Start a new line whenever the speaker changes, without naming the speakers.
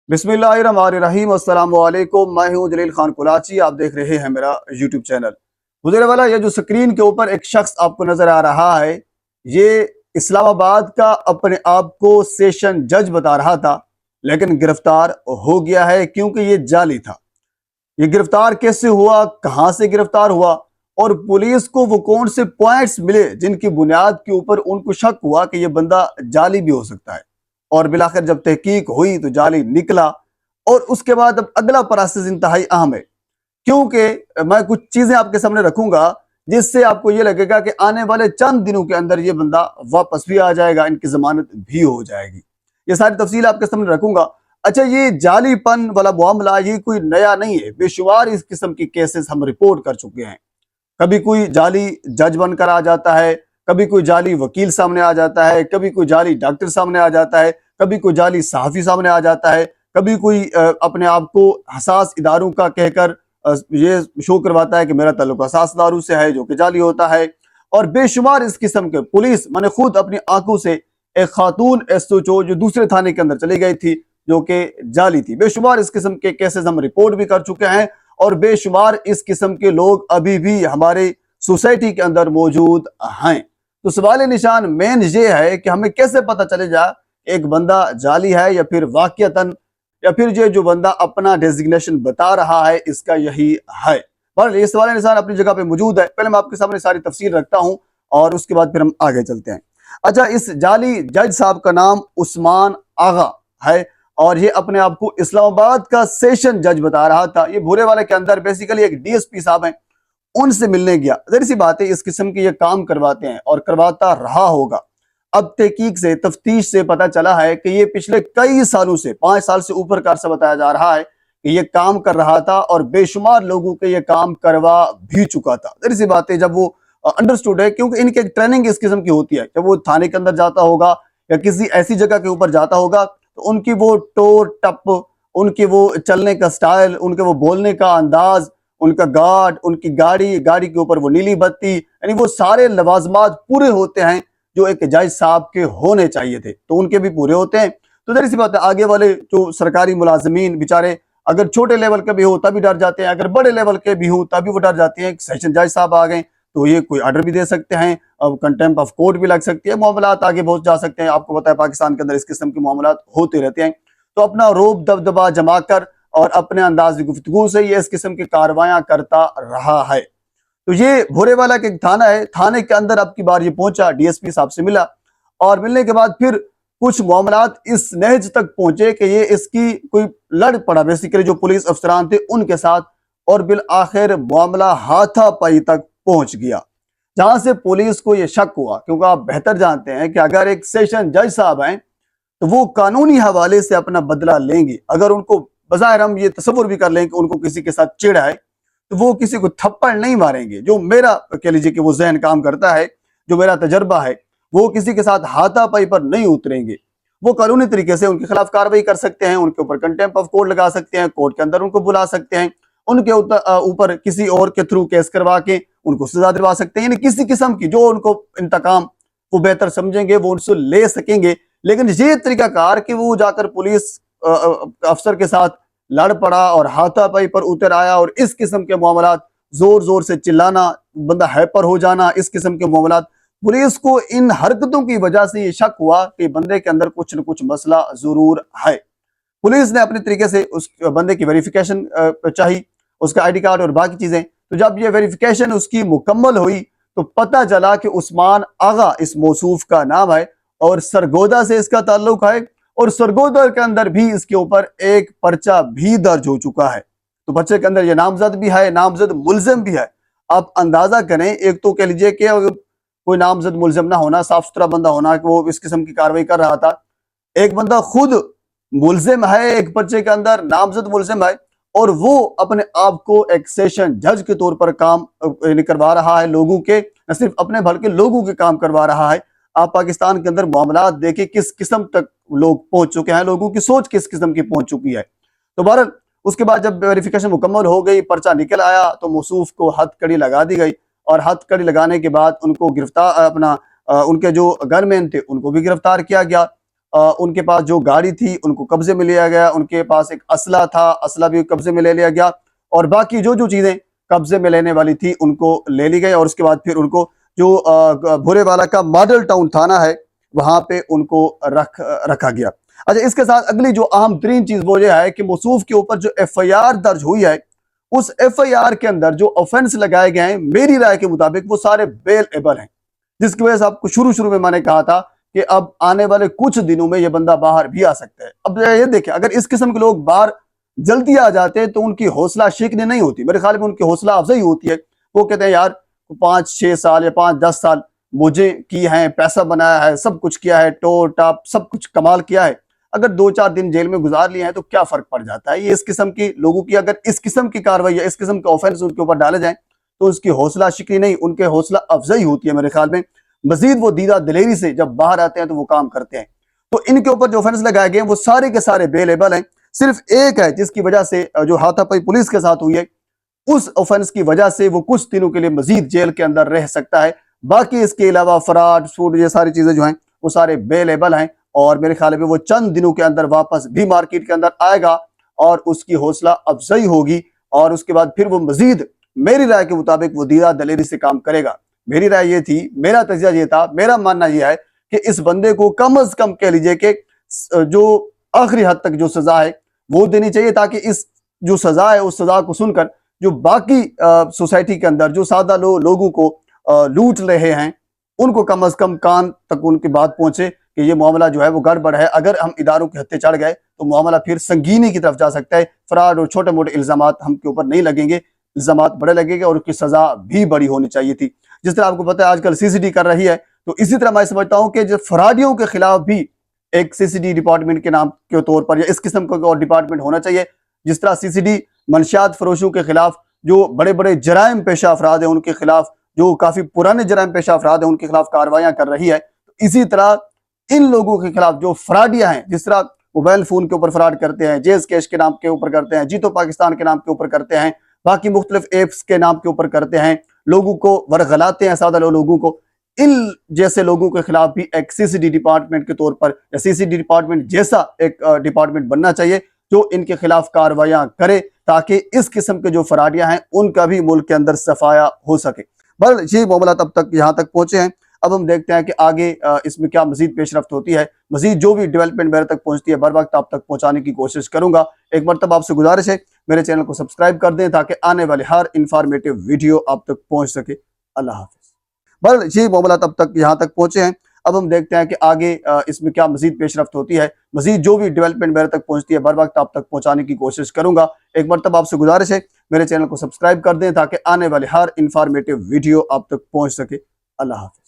बिस्मिल्लाहिर्रहमानिर्रहीम। अस्सलाम वालेकुम। मैं हूं जलील खान कुलाची। आप देख रहे हैं मेरा यूट्यूब चैनल। गुजरे वाला ये जो स्क्रीन के ऊपर एक शख्स आपको नजर आ रहा है, ये इस्लामाबाद का अपने आप को सेशन जज बता रहा था, लेकिन गिरफ्तार हो गया है क्योंकि ये जाली था। ये गिरफ्तार कैसे हुआ, कहां से गिरफ्तार हुआ और पुलिस को वो कौन से पॉइंट्स मिले जिनकी बुनियाद के ऊपर उनको शक हुआ कि ये बंदा जाली भी हो सकता है, और बिलाखिर जब तहकीक हुई तो जाली निकला। और उसके बाद अब अगला प्रोसेस इंतहाई अहम है, क्योंकि मैं कुछ चीजें आपके सामने रखूंगा जिससे आपको ये लगेगा कि आने वाले चंद दिनों के अंदर ये बंदा वापस भी आ जाएगा, इनकी जमानत भी हो जाएगी। ये सारी तफसील आपके सामने रखूंगा। अच्छा, ये जालीपन वाला मामला ये कोई नया नहीं है, बेशुमार इस किस्म की केसेस हम रिपोर्ट कर चुके हैं। कभी कोई जाली जज बनकर आ जाता है, कभी कोई जाली वकील सामने आ जाता है, कभी कोई जाली डॉक्टर सामने आ जाता है, कभी कोई जाली सहाफी सामने आ जाता है, कभी कोई अपने आप को हसास इदारों का कहकर ये शो करवाता है कि मेरा ताल्लुक हसास इदारों से है, जो कि जाली होता है। और बेशुमार इस किस्म के पुलिस, मैंने खुद अपनी आंखों से एक खातून एसओ जो दूसरे थाने के अंदर चली गई थी, जो कि जाली थी। बेशुमार इस किस्म के केसेस हम रिपोर्ट भी कर चुके हैं, और बेशुमार इस किस्म के लोग अभी भी हमारे सोसाइटी के अंदर मौजूद हैं। तो सवाल निशान मेन ये है कि हमें कैसे पता चलेगा एक बंदा जाली है या फिर वाकयतन, या फिर ये जो बंदा अपना डेजिग्नेशन बता रहा है इसका यही है। पर ये सवाल निशान अपनी जगह पे मौजूद है। पहले मैं आपके सामने सारी तफसील रखता हूं और उसके बाद फिर हम आगे चलते हैं। अच्छा, इस जाली जज साहब का नाम उस्मान आगा है, और ये अपने आप को इस्लामाबाद का सेशन जज बता रहा था। ये भूरे वाले के अंदर बेसिकली एक डीएसपी साहब हैं, उनसे मिलने गया। जाहिर सी बात है इस किस्म के ये काम करवाते हैं और करवाता रहा होगा। अब तहकीक से, तफ्तीश से पता चला है कि ये पिछले कई सालों से, 5 साल से ऊपर का अरसा बताया जा रहा है कि ये काम कर रहा था और बेशुमार लोगों के ये काम करवा भी चुका था। जाहिर सी बात है जब वो अंडरस्टूड है, क्योंकि इनकी एक ट्रेनिंग इस किस्म की होती है। जब वो थाने के अंदर जाता होगा या किसी ऐसी जगह के ऊपर जाता होगा तो उनकी वो टोर टप, उनकी वो चलने का स्टाइल, उनके वो बोलने का अंदाज, उनका गार्ड, उनकी गाड़ी, गाड़ी के ऊपर वो नीली बत्ती, यानी वो सारे लवाजमात पूरे होते हैं जो एक जज साहब के होने चाहिए थे, तो उनके भी पूरे होते हैं। तो जाहिर सी बात है आगे वाले जो सरकारी मुलाजमीन बेचारे अगर छोटे लेवल के भी हो तभी डर जाते हैं, अगर बड़े लेवल के भी हो तभी वो डर जाते हैं। सेशन जज साहब आ गए तो ये कोई ऑर्डर भी दे सकते हैं, अब कंटेम्प्ट ऑफ कोर्ट भी लग सकती है, मामलात आगे बहुत जा सकते हैं। आपको पता है पाकिस्तान के अंदर इस किस्म के मामलात होते रहते हैं। तो अपना रोब दबदबा जमा कर और अपने अंदाज गुफ्तगू से ये इस किस्म की कार्रवाइयां करता रहा है। तो ये भोरे वाला के थाना है, थाने के अंदर अब की बार ये पहुंचा, डीएसपी साहब से मिला, और मिलने के बाद फिर कुछ मामलात इस नहज तक पहुंचे कि ये इसकी कोई लड़ पड़ा बेसिकली जो पुलिस अफसरान थे उनके साथ, और बिल आखिर मामला हाथापाई तक पहुंच गया, जहां से पुलिस को यह शक हुआ। क्योंकि आप बेहतर जानते हैं कि अगर एक सेशन जज साहब हैं तो वो कानूनी हवाले से अपना बदला लेंगे। अगर उनको बज़ाहिर हम ये तस्वुर भी कर लें कि उनको किसी के साथ चिढ़ है तो वो किसी को थप्पड़ नहीं मारेंगे। जो मेरा कह लीजिए कि वो जहन काम करता है, जो मेरा तजर्बा है, वो किसी के साथ हाथापाई पर नहीं उतरेंगे। वो कानूनी तरीके से उनके खिलाफ कार्रवाई कर सकते हैं, उनके ऊपर कंटेम्प्ट ऑफ कोर्ट लगा सकते हैं, कोर्ट के अंदर उनको बुला सकते हैं, उनके ऊपर किसी और के थ्रू केस करवा के उनको सजा दिलवा सकते हैं। यानी किसी किस्म की जो उनको इंतकाम वो बेहतर समझेंगे वो उनसे ले सकेंगे। लेकिन ये तरीकाकार कि वो जाकर पुलिस अफसर के साथ लड़ पड़ा और हाथापाई पर उतर आया और इस किस्म के मामलात, जोर जोर से चिल्लाना, बंदा हाइपर हो जाना, इस किस्म के मामलात, पुलिस को इन हरकतों की वजह से ये शक हुआ कि बंदे के अंदर कुछ न कुछ मसला जरूर है। पुलिस ने अपने तरीके से उस बंदे की वेरिफिकेशन चाहिए, उसका आईडी कार्ड और बाकी चीजें। तो जब ये वेरिफिकेशन उसकी मुकम्मल हुई तो पता चला कि उस्मान आगा इस मौसूफ का नाम है और सरगोदा से इसका ताल्लुक है, और सरगोदा के अंदर भी इसके ऊपर एक पर्चा भी दर्ज हो चुका है। तो पर्चे के अंदर ये नामजद भी है, नामजद मुलजिम भी है। आप अंदाजा करें, एक तो कह लीजिए कि कोई नामजद मुलजिम ना होना, साफ सुथरा बंदा होना कि वो इस किस्म की कार्रवाई कर रहा था। एक बंदा खुद मुलजिम है, एक पर्चे के अंदर नामजद मुलजिम है, और वो अपने आप को एक सेशन जज के तौर पर काम करवा रहा है, लोगों के, न सिर्फ अपने बल्कि लोगों के काम करवा रहा है। आप पाकिस्तान के अंदर मामलात देखिए किस किस्म तक लोग पहुंच चुके हैं, लोगों की सोच किस किस्म की पहुंच चुकी है। तो बहरहाल उसके बाद जब वेरिफिकेशन मुकम्मल हो गई, पर्चा निकल आया, तो मौसूफ को हथकड़ी लगा दी गई, और हथकड़ी लगाने के बाद उनको गिरफ्तार उनके जो गनमैन थे उनको भी गिरफ्तार किया गया। उनके पास जो गाड़ी थी उनको कब्जे में लिया गया, उनके पास एक असला था, असला भी कब्जे में ले लिया गया, और बाकी जो जो चीजें कब्जे में लेने वाली थी उनको ले ली गई। और उसके बाद फिर उनको जो भोरेवाला का मॉडल टाउन थाना है वहां पे उनको रखा गया। अच्छा, इसके साथ अगली जो अहम तरीन चीज वो ये है कि मौसूफ के ऊपर जो FIR दर्ज हुई है, उस FIR के अंदर जो ऑफेंस लगाए गए हैं मेरी राय के मुताबिक वो सारे बेलेबल हैं, जिसकी वजह से आपको शुरू में मैंने कहा था कि अब आने वाले कुछ दिनों में ये बंदा बाहर भी आ सकता है। अब ये देखें, अगर इस किस्म के लोग बाहर जल्दी आ जाते तो उनकी हौसला शिकनी नहीं होती, मेरे ख्याल में उनकी हौसला अफजाई होती है। वो कहते हैं यार 5-6 साल या 5-10 साल मुझे की है, पैसा बनाया है, सब कुछ किया है, टोर टाप सब कुछ कमाल किया है, अगर 2-4 दिन जेल में गुजार लिए हैं तो क्या फर्क पड़ जाता है। ये इस किस्म की लोगों की अगर इस किस्म की कार्रवाई या इस किस्म के ऑफेंस उनके ऊपर डाले जाएं तो उसकी हौसला शिकनी नहीं, उनके हौसला अफजाई होती है मेरे ख्याल में। मजीद वो दीदा दिलेरी से जब बाहर आते हैं तो वो काम करते हैं। तो इनके ऊपर जो ऑफेंस लगाए गए हैं वो सारे के सारे बेलेबल हैं। सिर्फ एक है जिसकी वजह से जो हाथापाई पुलिस के साथ हुई है, उस ऑफेंस की वजह से वो कुछ दिनों के लिए मजीद जेल के अंदर रह सकता है। बाकी इसके अलावा फ्रॉड सूट ये सारी चीजें जो हैं वो सारे बेलेबल हैं, और मेरे ख्याल में वो चंद दिनों के अंदर वापस भी मार्केट के अंदर आएगा और उसकी हौसला अफजाई होगी, और उसके बाद फिर वो मजीद मेरी राय के मुताबिक वो दीदा दलेरी से काम करेगा। मेरी राय ये थी, मेरा तजिया ये था, मेरा मानना यह है कि इस बंदे को कम से कम कह लीजिए कि जो आखिरी हद तक जो सजा है वो देनी चाहिए, ताकि इस जो सजा है उस सजा को सुनकर जो बाकी सोसाइटी के अंदर जो सादा लोगों को लूट रहे हैं उनको कम से कम कान तक उनकी बात पहुंचे कि ये मामला जो है वो गड़बड़ है। अगर हम इदारों के हत्थे चढ़ गए तो मामला फिर संगीनी की तरफ जा सकता है। फ्रॉड और छोटे मोटे इल्जामात हमके ऊपर नहीं लगेंगे, इल्जामात बड़े लगेंगे और उसकी सजा भी बड़ी होनी चाहिए थी। जिस तरह आपको पता है आजकल CCD कर रही है, तो इसी तरह मैं समझता हूं कि जो फराडियों के खिलाफ भी एक CCD डिपार्टमेंट के नाम के तौर पर या इस किस्म का और डिपार्टमेंट होना चाहिए। जिस तरह CCD मंशियात फरोशों के खिलाफ, जो बड़े बड़े जराइम पेशा अफराद हैं उनके खिलाफ, जो काफी पुराने जराइम पेशा अफराद हैं उनके खिलाफ कार्रवाइयां कर रही है, तो इसी तरह इन लोगों के खिलाफ जो फ्रॉडिया हैं, जिस तरह मोबाइल फोन के ऊपर फ्रॉड करते हैं, जेज कैश के नाम के ऊपर करते हैं, जीतो पाकिस्तान के नाम के ऊपर करते हैं, बाकी मुख्तलिफ एप्स के नाम के ऊपर करते हैं, लोगों को वरगलाते हैं, सादा लोगों को, इन जैसे लोगों के खिलाफ भी एक CCD डिपार्टमेंट के तौर पर या CCD डिपार्टमेंट जैसा एक डिपार्टमेंट बनना चाहिए जो इनके खिलाफ कार्रवाइयां करे, ताकि इस किस्म के जो फराडियां हैं उनका भी मुल्क के अंदर सफाया हो सके। बल ये मामला तब तक यहाँ तक पहुंचे हैं। अब हम देखते हैं कि आगे इसमें क्या मजीद पेशरफ्त होती है। मजीद जो भी डेवलपमेंट मेरे तक पहुंचती है बर वक्त आप तक पहुंचाने की कोशिश करूंगा। एक मरतबा आपसे गुजारिश है मेरे चैनल को सब्सक्राइब कर दें ताकि आने वाले हर इंफॉर्मेटिव वीडियो आप तक पहुंच सके। अल्लाह हाफिज। बल ये मामला तब तक यहाँ तक पहुंचे हैं। अब हम देखते हैं कि आगे इसमें क्या मजीद पेशरफ्त होती है। मजीद जो भी डेवलपमेंट मेरे तक पहुंचती है बर वक्त आप तक पहुंचाने की कोशिश करूंगा। एक मरतबा आपसे गुजारिश है मेरे चैनल को सब्सक्राइब कर दें ताकि आने वाले हर इंफॉर्मेटिव वीडियो आप तक पहुंच सके। अल्लाह हाफिज।